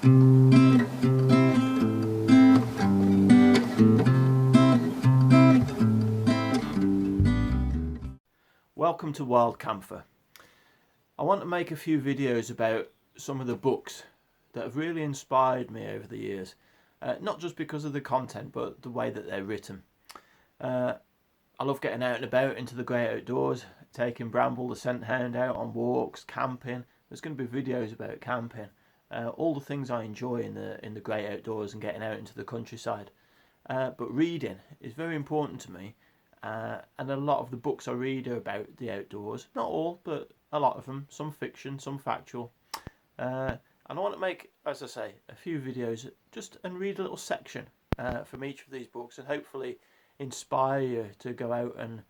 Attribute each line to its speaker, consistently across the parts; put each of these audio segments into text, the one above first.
Speaker 1: Welcome to Wild Camphor. I want to make a few videos about some of the books that have really inspired me over the years. Not just because of the content, but the way that they're written. I love getting out and about into the great outdoors, taking Bramble the scent hound out on walks, camping. There's going to be videos about camping. All the things I enjoy in the great outdoors and getting out into the countryside. But reading is very important to me. And a lot of the books I read are about the outdoors. Not all, but a lot of them. Some fiction, some factual. And I want to make, as I say, a few videos and read a little section from each of these books, and hopefully inspire you to go out and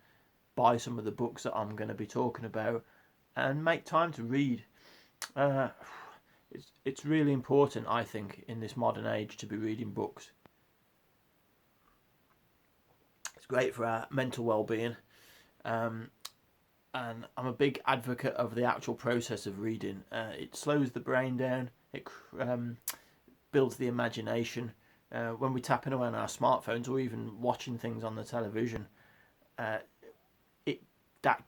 Speaker 1: buy some of the books that I'm going to be talking about and make time to read. It's really important, I think, in this modern age to be reading books. It's great for our mental well-being, and I'm a big advocate of the actual process of reading. It slows the brain down, it builds the imagination. When we tap into our smartphones or even watching things on the television, that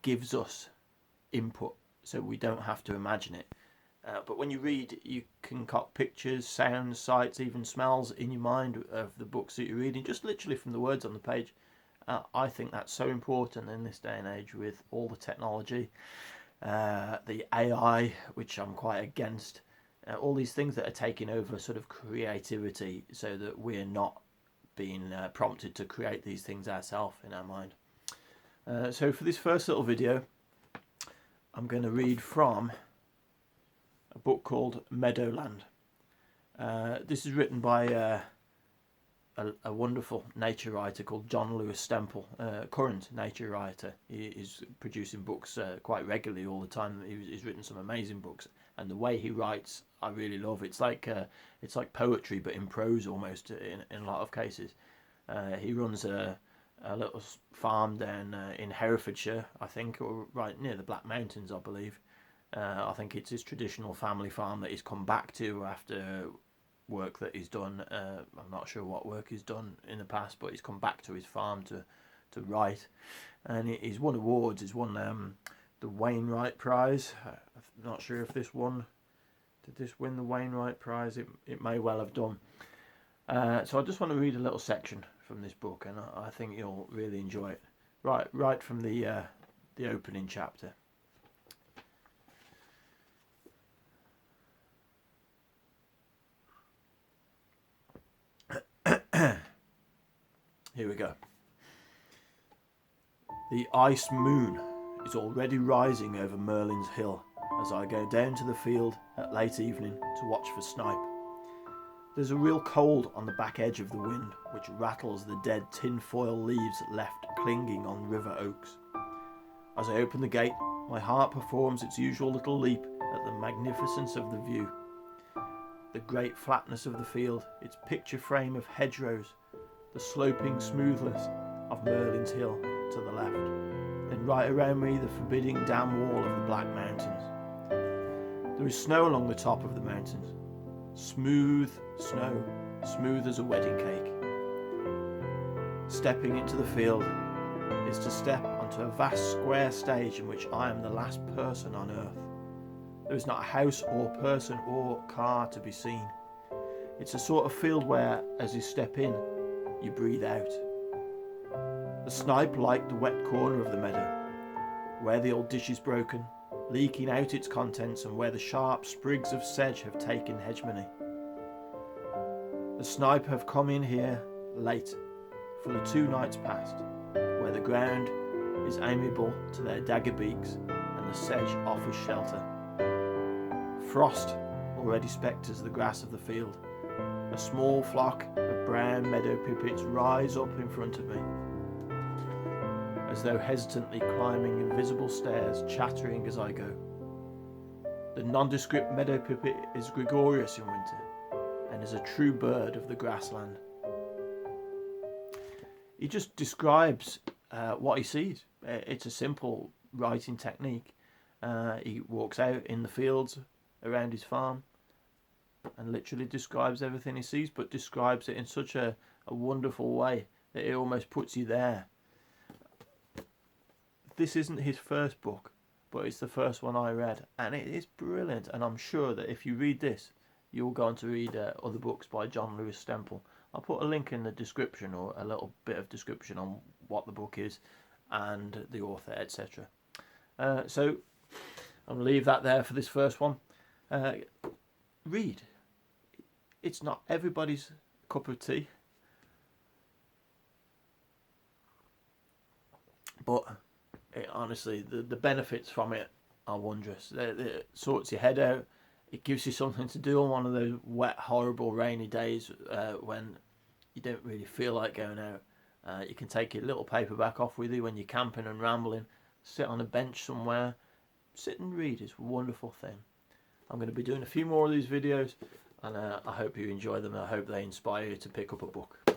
Speaker 1: gives us input, so we don't have to imagine it. But when you read, you concoct pictures, sounds, sights, even smells in your mind of the books that you're reading, just literally from the words on the page. I think that's so important in this day and age with all the technology, the AI, which I'm quite against, all these things that are taking over sort of creativity, so that we're not being prompted to create these things ourselves in our mind. So for this first little video, I'm going to read from a book called Meadowland. This is written by a wonderful nature writer called John Lewis-Stempel, current nature writer. He is producing books quite regularly all the time. He's written some amazing books, and the way he writes, I really love. It's like poetry, but in prose almost in a lot of cases. He runs a little farm down in Herefordshire, I think, or right near the Black Mountains, I believe. I think it's his traditional family farm that he's come back to after work that he's done. I'm not sure what work he's done in the past, but he's come back to his farm to write, and he's won awards. He's won the Wainwright Prize. I'm not sure if this won. Did this win the Wainwright Prize? It may well have done. So I just want to read a little section from this book, and I think you'll really enjoy it. Right from the opening chapter. Here we go. The ice moon is already rising over Merlin's Hill as I go down to the field at late evening to watch for snipe. There's a real cold on the back edge of the wind, which rattles the dead tin-foil leaves left clinging on river oaks. As I open the gate, my heart performs its usual little leap at the magnificence of the view. The great flatness of the field, its picture frame of hedgerows, the sloping smoothness of Merlin's Hill to the left, and right around me the forbidding dam wall of the Black Mountains. There is snow along the top of the mountains, smooth snow, smooth as a wedding cake. Stepping into the field is to step onto a vast square stage in which I am the last person on earth. There is not a house or person or car to be seen. It's a sort of field where, as you step in, you breathe out. The snipe like the wet corner of the meadow, where the old dish is broken, leaking out its contents, and where the sharp sprigs of sedge have taken hegemony. The snipe have come in here late, for the 2 nights past, where the ground is amiable to their dagger beaks, and the sedge offers shelter. Frost already spectres the grass of the field. A small flock of brown meadow pipits rise up in front of me, as though hesitantly climbing invisible stairs, chattering as I go. The nondescript meadow pipit is gregarious in winter, and is a true bird of the grassland. He just describes what he sees. It's a simple writing technique. He walks out in the fields around his farm, and literally describes everything he sees, but describes it in such a wonderful way that it almost puts you there. This isn't his first book, but it's the first one I read, and it is brilliant. And I'm sure that if you read this, you'll go on to read other books by John Lewis-Stempel. I'll put a link in the description, or a little bit of description on what the book is and the author, etc. So I'm going to leave that there for this first one. Read. It's not everybody's cup of tea, but honestly, the benefits from it are wondrous. It sorts your head out. It gives you something to do on one of those wet, horrible, rainy days when you don't really feel like going out. You can take your little paperback off with you when you're camping and rambling. Sit on a bench somewhere. Sit and read. It's a wonderful thing. I'm going to be doing a few more of these videos, and I hope you enjoy them. I hope they inspire you to pick up a book.